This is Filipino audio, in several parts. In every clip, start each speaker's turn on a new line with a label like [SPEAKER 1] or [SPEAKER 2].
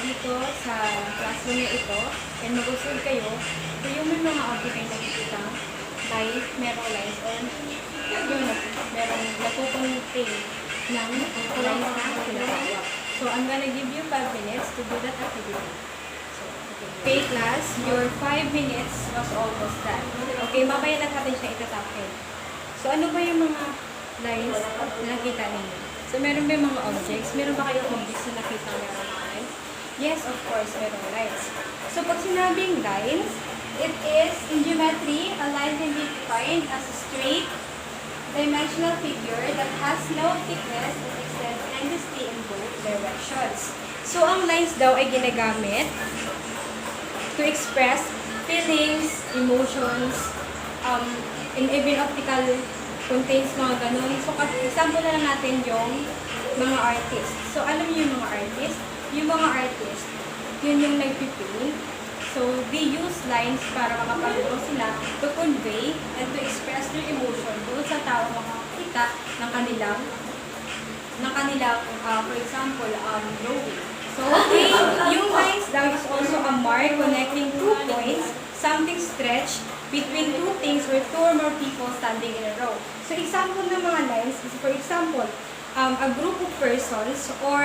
[SPEAKER 1] dito sa classroom niyo ito and mag-observe kayo, so yung may mga object kayo nakikita, lines, merong lines, or yun, merong napupunting ng lines na tinatawag. So, I'm gonna give you 5 minutes to do that activity. Okay, class, your 5 minutes was almost done. Okay, mamaya lang natin siya itatapin. So, ano ba yung mga lines na nakita ninyo? So, meron ba yung mga objects? Meron ba kayong objects na nakita meron lines? Yes, of course, meron lines. So, pag sinabing lines, it is, in geometry, a line can be defined as a straight, dimensional figure that has no thickness and extends endlessly in both directions. So, ang lines daw ay ginagamit to express feelings, emotions, and even optical contains mga ganun. So, example na lang natin yung mga artists. So, alam niyo yung mga artists? Yung mga artists, yun yung nagpipaint. So, they use lines para makapagulong sila to convey and to express their emotion doon sa tao makakita ng kanilang, for example, drawing. So, okay, yung lines daw is also a mark connecting 2 points, something stretched between 2 things or 2 or more people standing in a row. So, example ng mga lines is, for example, a group of persons or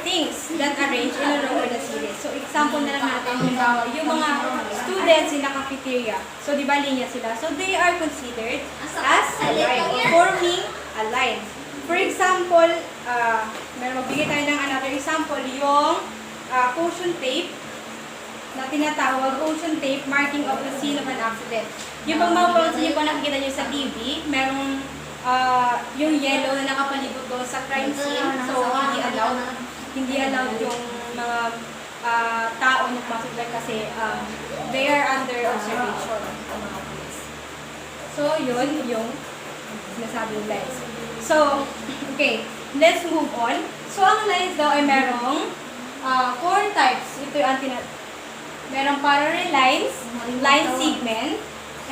[SPEAKER 1] things that arrange in a row or a series. So, example na lang natin, halimbawa, yung mga students in the cafeteria. So, di ba linya sila? So, they are considered as a line, forming a line. For example, magbigay tayo ng another example, yung caution tape na tinatawag caution tape, marking of the scene of an accident. Yung pag mapapansin niyo po nakikita niyo sa TV, merong yung yellow na nakapalibot doon sa crime scene. So, hindi allowed yung mga tao na pumasok doon kasi they are under observation ng mga police. So, yun yung sinasabing lines. So, okay, let's move on. So, ang lines daw ay merong 4 types. Ito yung merong parallel lines, line segment,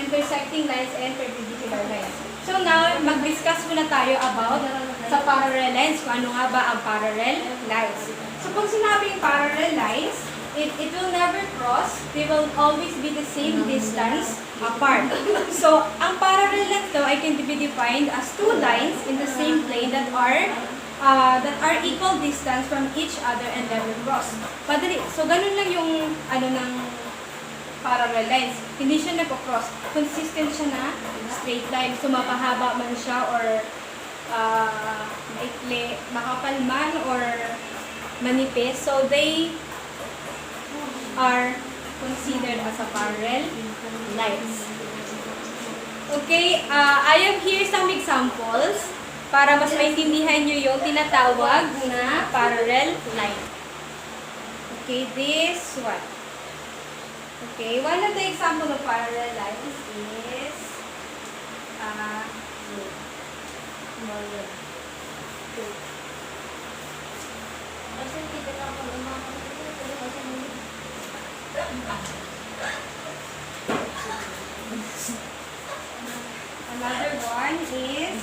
[SPEAKER 1] intersecting lines, and perpendicular lines. So, now, mag-discuss muna tayo about sa parallel lines, kung ano nga ba ang parallel lines. So, pag sinabing parallel lines, it will never cross. They will always be the same distance apart. So, ang parallel lines daw ay can be defined as 2 lines in the same plane that are equal distance from each other and never cross. Padali. So, ganun lang yung ng parallel lines. Hindi siya nagko-cross. Consistent siya na straight line. So, mapahaba man siya or maikli, makapal man or manipis. So, they are considered as a parallel lines. Okay, I have here some examples para mas maintindihan nyo yung tinatawag na parallel line. Okay, this one. Okay, one of the example of parallel lines is another one is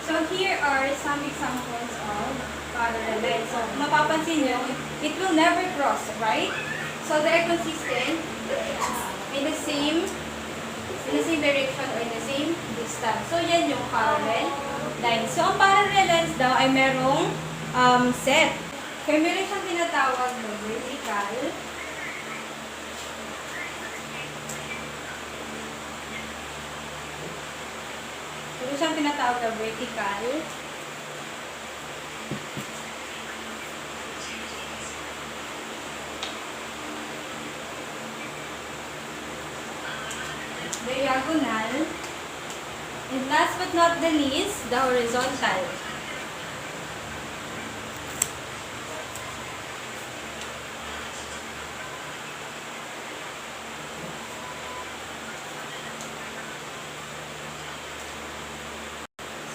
[SPEAKER 1] so here are some examples of parallel lines. So mapapansin nyo, it will never cross, right? So they're consistent in the same direction or in the same distance. So yan yung parallel lines. So ang parallel lines daw ay merong set. Kaya meron siyang tinatawag na vertical. Meron siyang tinatawag na vertical. Diagonal. And last but not the least, the horizontal.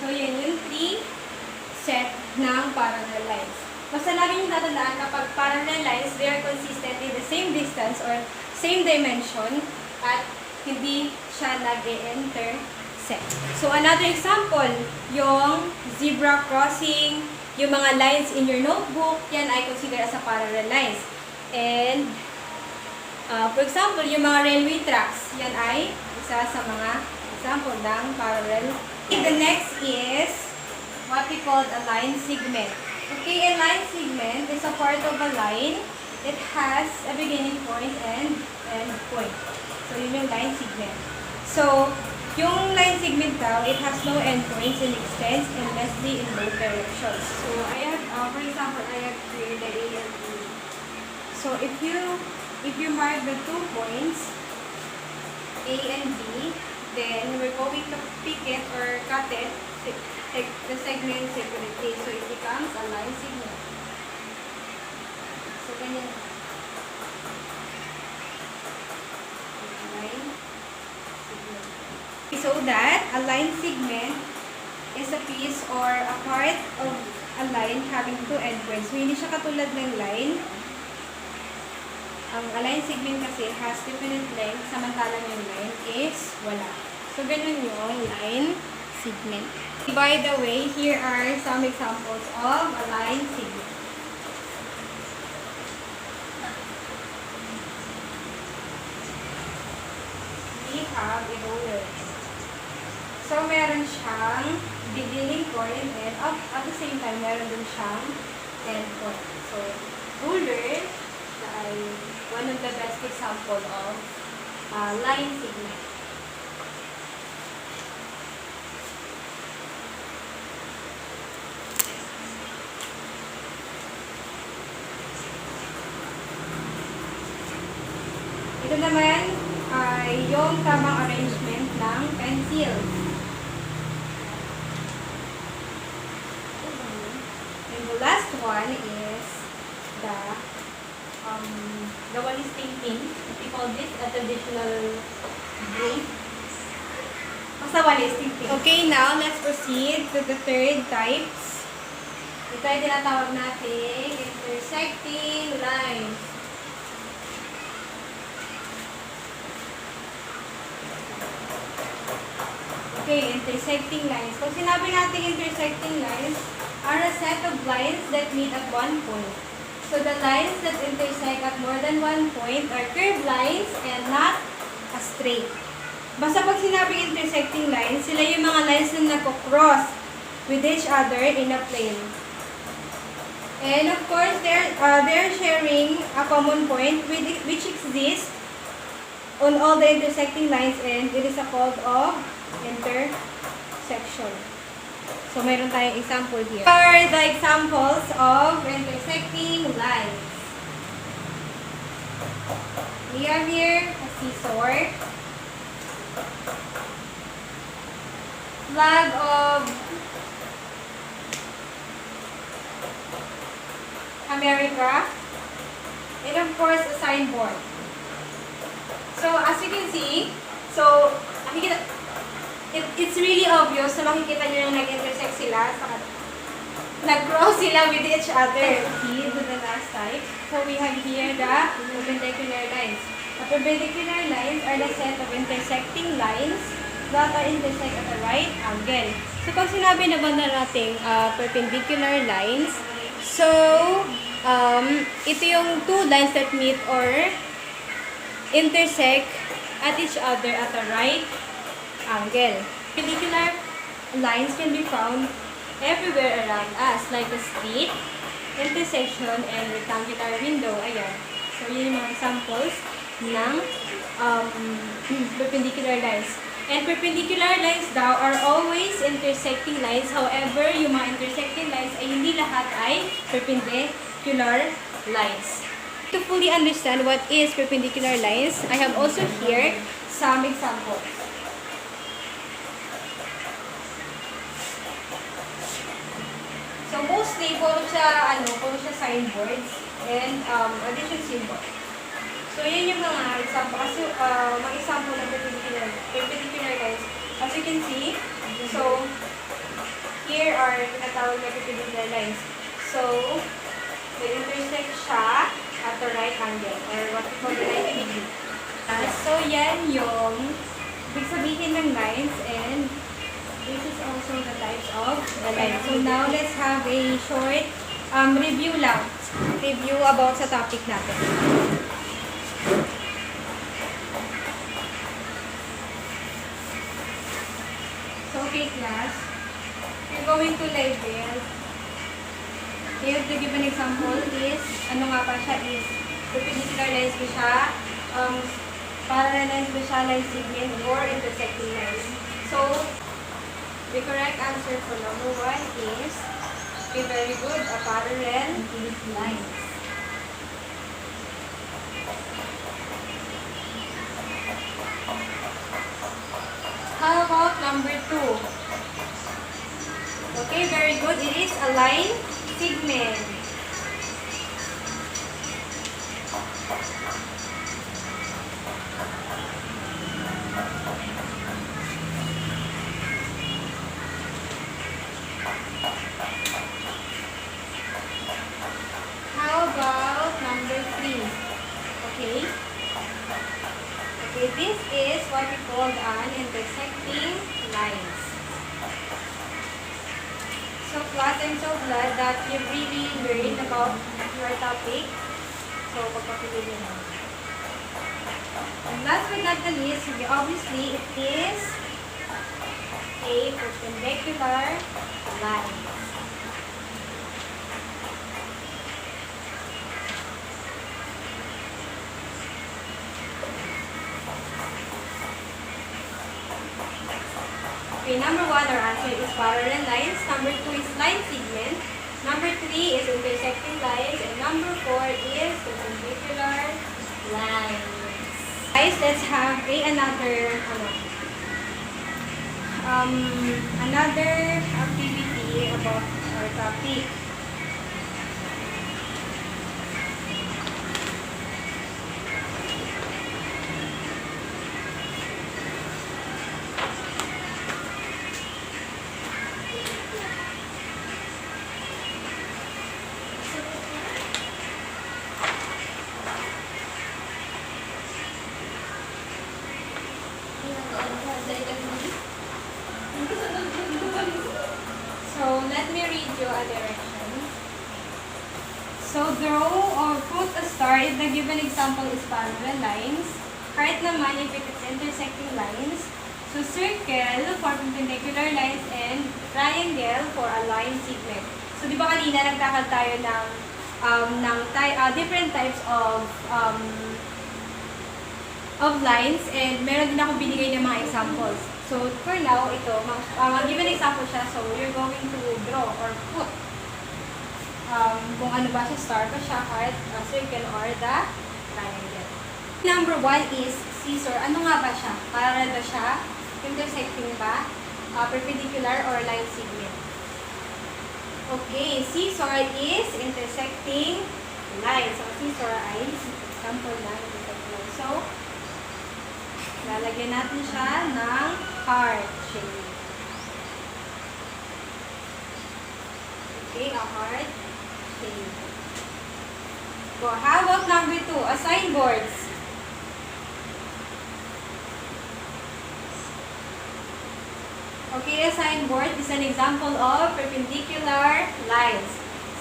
[SPEAKER 1] So, yan yung 3 set ng parallel lines. Basta lagi nyo tatandaan kapag parallel lines, they are consistent in the same distance or same dimension at hindi siya nag-intersect. So, another example, yung zebra crossing, yung mga lines in your notebook, yan ay considered as a parallel lines. And, for example, yung mga railway tracks, yan ay isa sa mga example ng parallel. The next is what we call a line segment. Okay, a line segment is a part of a line. It has a beginning point and end point. So, yun yung line segment. So, yung line segment daw, it has no end points and extends endlessly in both directions. So, I have, for example, I have created A and B. So, if you mark the 2 points, A and B, then we're going to pick it or cut it, take the segment separately. So, it becomes a line segment. So, ganyan. Line segment. So that a line segment is a piece or a part of a line having 2 endpoints. So, hindi siya katulad ng line. Ang line segment kasi has definite length, samantalang yung line is wala. So, ganun yung line segment. By the way, here are some examples of a line segment. We have a ruler. So, meron siyang beginning point and at the same time, meron din siyang end point. So, ruler ay one of the best example of line segment. Ito naman ay yung tamang arrangement ng pencils. And the last one is the walis thinking. We call this a traditional braid. Basta walis thinking. Okay, now let's proceed to the third types. Ito ay tinatawag natin intersecting lines. Okay, intersecting lines. Pag sinabi natin intersecting lines, are a set of lines that meet at one point. So, the lines that intersect at more than one point are curved lines and not a straight. Basta pag sinabing intersecting lines, sila yung mga lines na nagko-cross with each other in a plane. And of course, they're sharing a common point which exists on all the intersecting lines, and it is called of intersection. So, mayroon tayong example here. Here are the examples of intersecting lines. We have here a seesaw, flag of America, and of course, a signboard. So, as you can see, it's really obvious na makikita nyo na nag-intersect sila, nag-cross sila with each other. See, to the last type. So, we have here the perpendicular lines. The perpendicular lines are the set of intersecting lines that are intersect at a right angle. So, pag sinabi naman na natin perpendicular lines, so, ito yung two lines that meet or intersect at each other at a right angle. Perpendicular lines can be found everywhere around us, like the street, intersection, and rectangular window. Ayan. So, yun yung mga examples ng perpendicular lines. And perpendicular lines daw are always intersecting lines. However, yung mga intersecting lines ay hindi lahat ay perpendicular lines. To fully understand what is perpendicular lines, I have also here some examples. So mostly, puro siya signboards and addition symbol. So yun yung mga example. Kasi mga example ng perpendicular lines. As you can see, so here are tinatawag na perpendicular lines. So, they intersect siya at the right angle, or what we call the 90 degree. yan yung ibig sabihin ng lines, and this is also the types of the lines. So now, let's have a short review lang. Review about sa topic natin. So, okay class, we're going to label. Here, to give an example is, ano nga pa siya is, perpendicular lines ko siya, parallel lines ko siya, line segment, or intersecting lines. So, the correct answer for number 1 is, okay, very good, a parallel lines. How about number 2? Okay, very good, it is a line segment. How about number 3? Okay. Okay, this is what we call an intersecting lines. So class, I'm so glad that you really learned about your topic. So, pagpapili nyo na. And last but not the least, obviously, it is a perpendicular line. Okay, number 1, our answer is parallel lines. Number 2 is line segment. Number 3 is intersecting lines. And number 4 is perpendicular lines. Guys, let's have another activity about our topic. So, let me read you a direction. So, draw or put a star if the given example is parallel lines. Heart naman if it is intersecting lines. So, circle for perpendicular lines and triangle for a line segment. So, di ba kanina nagtakal tayo ng different types of lines, and meron din ako binigay ng mga examples. So, for now, ito, given example siya, so you're going to draw or put kung ano ba siya, star ba siya, heart, circle, or the triangle. Number 1 is scissor. Ano nga ba siya? Parallel ba siya? Intersecting ba? Perpendicular or line segment? Okay, scissor is intersecting lines. So, scissor ay example na intersecting lines. So, lalagyan natin siya ng heart shape. Okay, a heart shape. So, how about number 2? A signboards. Okay, a signboard is an example of perpendicular lines.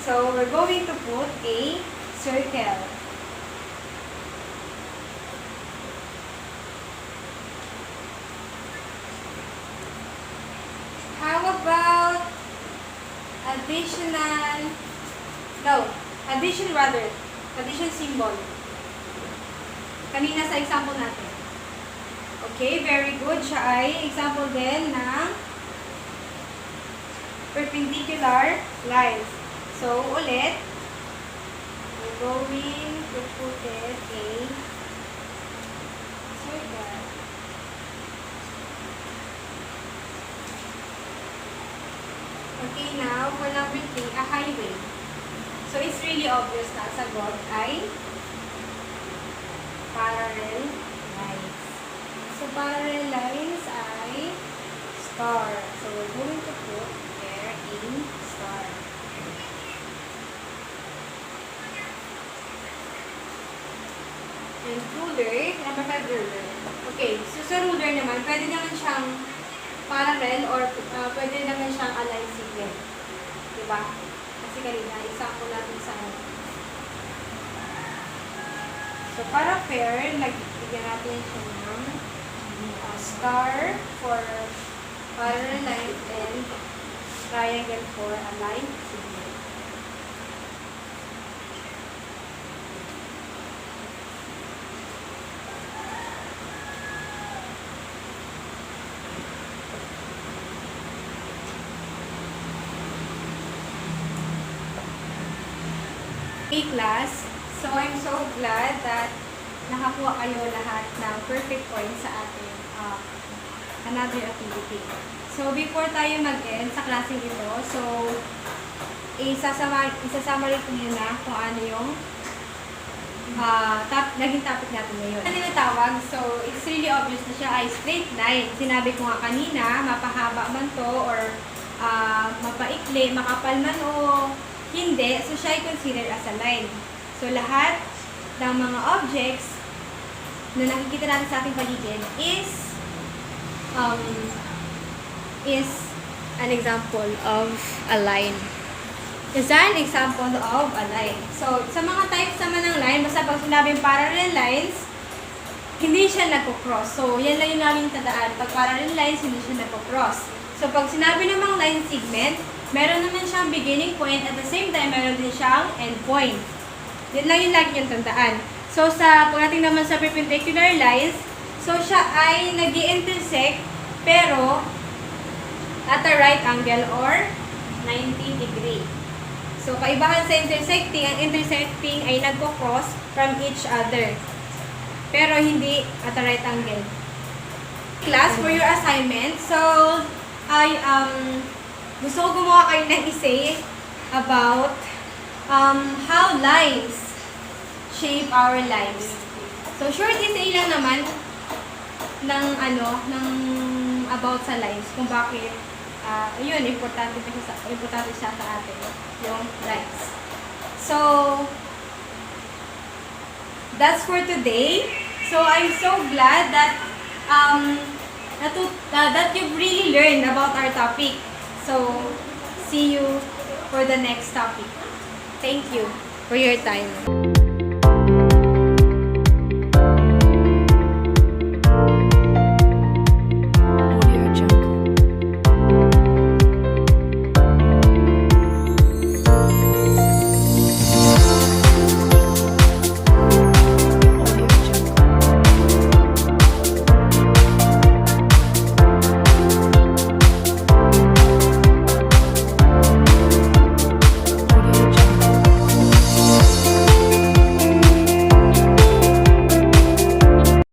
[SPEAKER 1] So, we're going to put a circle. How about addition symbol. Kanina sa example natin. Okay, very good. Siya ay example din ng perpendicular lines. So, ulit, we're going to put it a circle. Okay, now, for number 3, a highway. So, it's really obvious na sagot ay parallel lines. So, parallel lines ay star. So, we're going to put there a star. And ruler, number 5 ruler. Okay, so sa ruler naman, pwede naman siyang parallel or pwede naman siyang align segment. Diba? Kasi kanina, example natin sa ano. So, para fair, nagbigyan natin siya ng star for parallel line and triangle for align segment. Hey class, so I'm so glad that nakakuha kayo lahat ng perfect points sa ating another activity. So before tayo mag-end sa klaseng ito, so isasummary ko na kung ano yung naging topic natin ngayon. Ano tinatawag? So it's really obvious na siya ay straight line. Sinabi ko nga kanina, mapahaba man to or mapaikli, makapal man o hindi, so siya ay considered as a line. So, lahat ng mga objects na nakikita natin sa ating paligid is an example of a line. Is an example of a line. So, sa mga types naman ng line, basta pag sinabing parallel lines, hindi siya nagko-cross. So, yan lang yung namin tandaan. Pag parallel lines, hindi siya nagko-cross. So, pag sinabi namang line segment, meron naman siyang beginning point at the same time, meron din siyang end point. Yan lang yung lagi niyong tandaan. So, pagdating naman sa perpendicular lines, so siya ay nag-i-intersect pero at a right angle or 90 degree. So, kaibahan sa intersecting, ang intersecting ay nagko-cross from each other. Pero hindi at a right angle. Class, for your assignment, so, gusto ko gumawa kayo ng essay about how lines shape our lives. So, short essay lang naman ng about sa lines, kung bakit yun, importante siya sa atin, yung lines. So, that's for today. So, I'm so glad that that you've really learned about our topic. So, see you for the next topic. Thank you for your time.